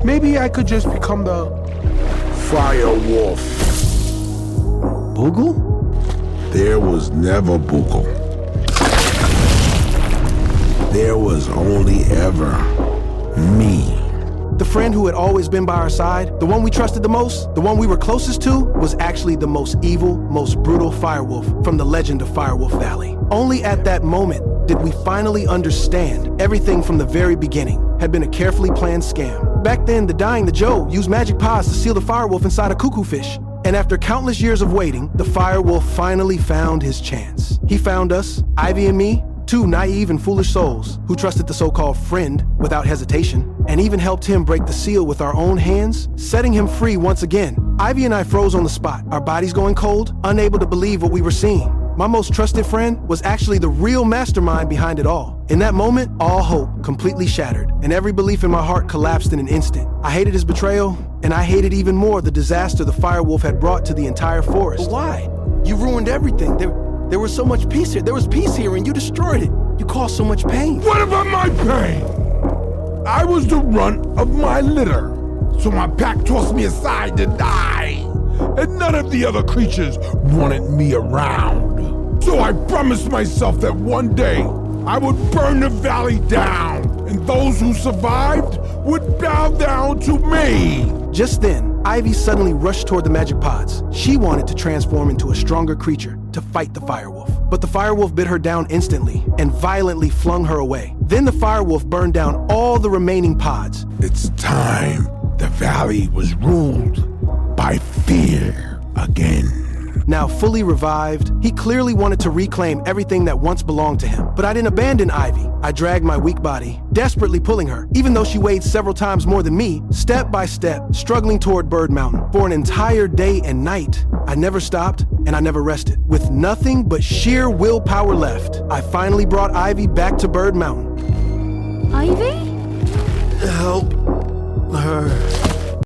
Maybe I could just become the Fire Wolf. Boogle? There was never Boogle. There was only ever me. The friend who had always been by our side, the one we trusted the most, the one we were closest to, was actually the most evil, most brutal firewolf from the legend of Firewolf Valley. Only at that moment did we finally understand everything from the very beginning had been a carefully planned scam. Back then, the Joe used magic pods to seal the firewolf inside a cuckoo fish. And after countless years of waiting, the firewolf finally found his chance. He found us, Ivy and me, two naive and foolish souls who trusted the so-called friend without hesitation, and even helped him break the seal with our own hands, setting him free once again. Ivy and I froze on the spot, our bodies going cold, unable to believe what we were seeing. My most trusted friend was actually the real mastermind behind it all. In that moment, all hope completely shattered, and every belief in my heart collapsed in an instant. I hated his betrayal, and I hated even more the disaster the firewolf had brought to the entire forest. But why? You ruined everything. There was so much peace here. There was peace here, and you destroyed it. You caused so much pain. What about my pain? I was the runt of my litter, so my pack tossed me aside to die. And none of the other creatures wanted me around. So I promised myself that one day I would burn the valley down, and those who survived would bow down to me. Just then, Ivy suddenly rushed toward the magic pods. She wanted to transform into a stronger creature to fight the firewolf. But the firewolf bit her down instantly and violently flung her away. Then the firewolf burned down all the remaining pods. It's time the valley was ruled by fear again. Now fully revived, he clearly wanted to reclaim everything that once belonged to him. But I didn't abandon Ivy. I dragged my weak body, desperately pulling her, even though she weighed several times more than me, step by step, struggling toward Bird Mountain. For an entire day and night, I never stopped and I never rested. With nothing but sheer willpower left, I finally brought Ivy back to Bird Mountain. Ivy? Help.